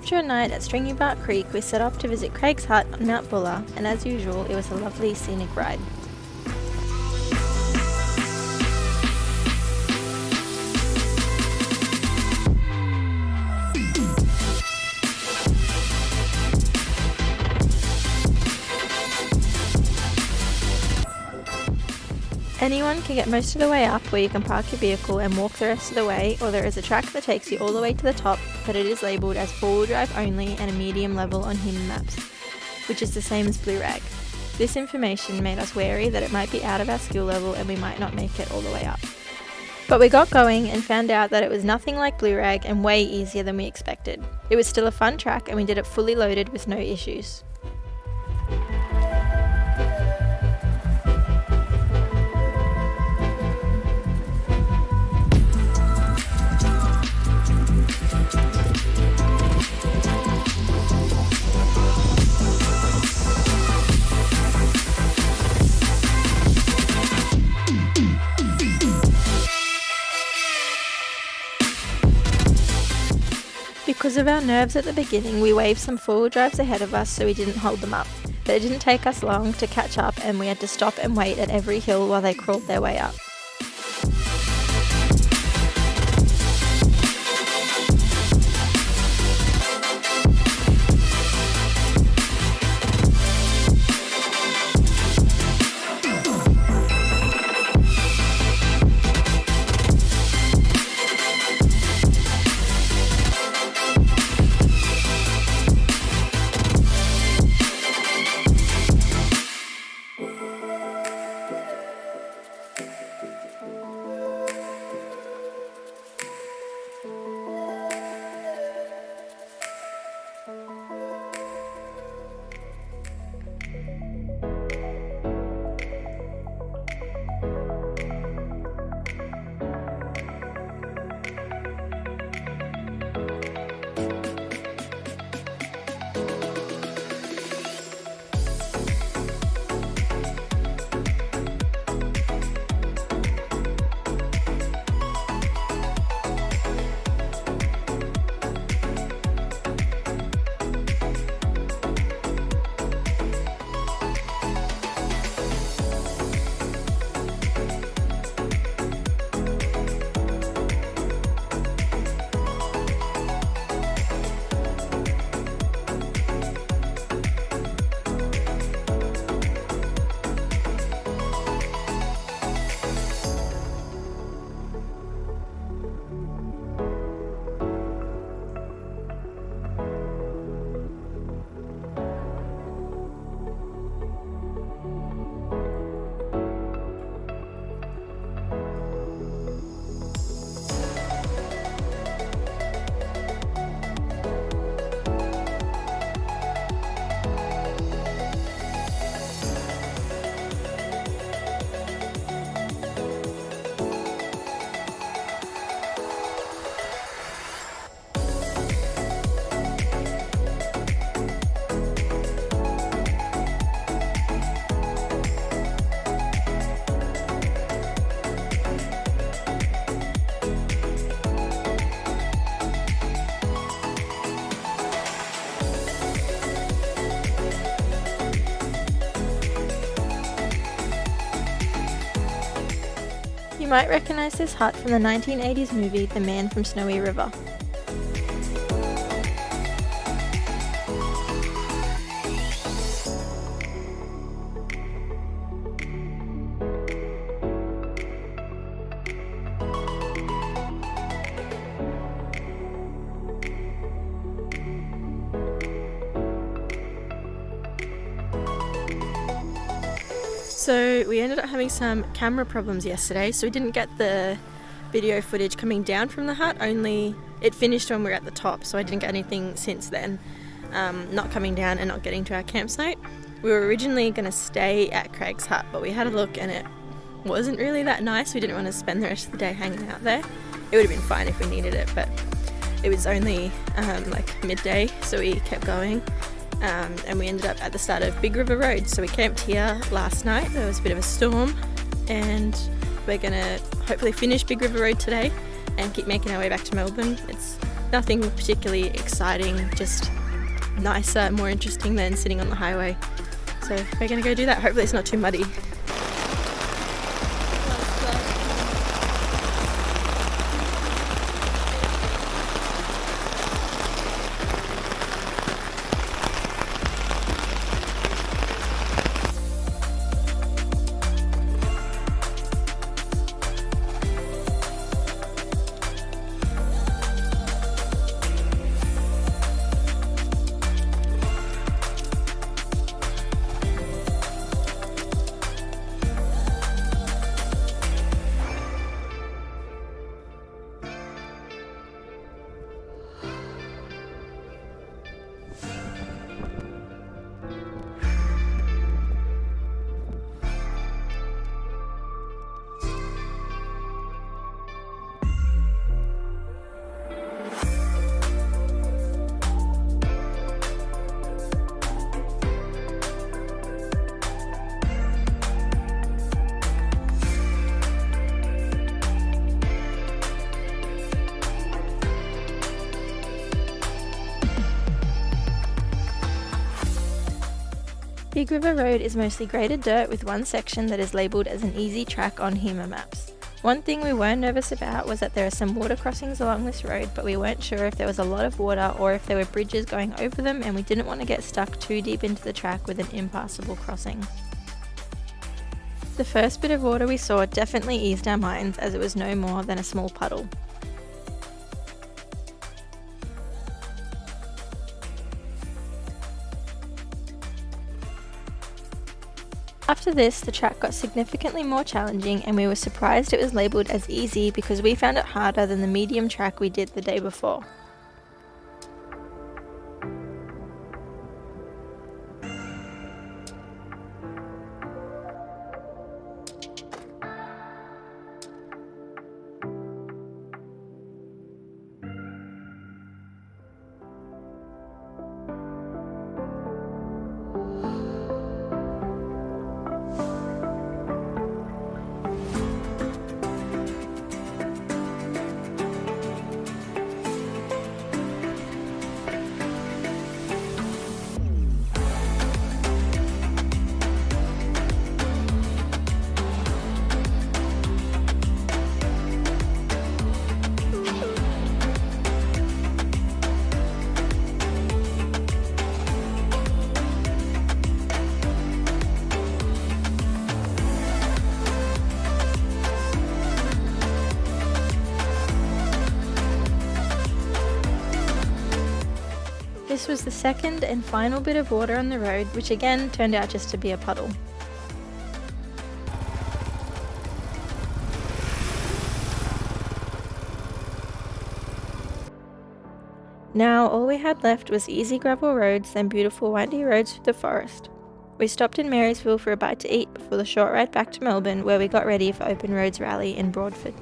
After a night at Stringy Bark Creek, we set off to visit Craig's hut on Mount Buller, and as usual, it was a lovely scenic ride. Anyone can get most of the way up, where you can park your vehicle and walk the rest of the way, or there is a track that takes you all the way to the top, but it is labelled as 4-wheel drive only and a medium level on Human Maps, which is the same as Blue Rag. This information made us wary that it might be out of our skill level and we might not make it all the way up. But we got going and found out that it was nothing like Blue Rag and way easier than we expected. It was still a fun track and we did it fully loaded with no issues. Because of our nerves at the beginning, we waved some 4-wheel drives ahead of us so we didn't hold them up. But it didn't take us long to catch up and we had to stop and wait at every hill while they crawled their way up. You might recognise this hut from the 1980s movie The Man from Snowy River. So we ended up having some camera problems yesterday, so we didn't get the video footage coming down from the hut, only it finished when we were at the top, so I didn't get anything since then, not coming down and not getting to our campsite. We were originally going to stay at Craig's hut, but we had a look and it wasn't really that nice. We didn't want to spend the rest of the day hanging out there. It would have been fine if we needed it, but it was only like midday, so we kept going. And we ended up at the start of Big River Road. So we camped here last night. There was a bit of a storm and we're going to hopefully finish Big River Road today and keep making our way back to Melbourne. It's Nothing particularly exciting, just nicer, more interesting than sitting on the highway. So we're gonna go do that. Hopefully it's not too muddy. Big River Road is mostly graded dirt with one section that is labelled as an easy track on HEMA maps. One thing we were nervous about was that there are some water crossings along this road, but we weren't sure if there was a lot of water or if there were bridges going over them, and we didn't want to get stuck too deep into the track with an impassable crossing. The first bit of water we saw definitely eased our minds, as it was no more than a small puddle. After this, the track got significantly more challenging, and we were surprised it was labelled as easy because we found it harder than the medium track we did the day before. This was the second and final bit of water on the road, which again turned out just to be a puddle. Now all we had left was easy gravel roads and beautiful windy roads through the forest. We stopped in Marysville for a bite to eat before the short ride back to Melbourne, where we got ready for Open Roads Rally in Broadford.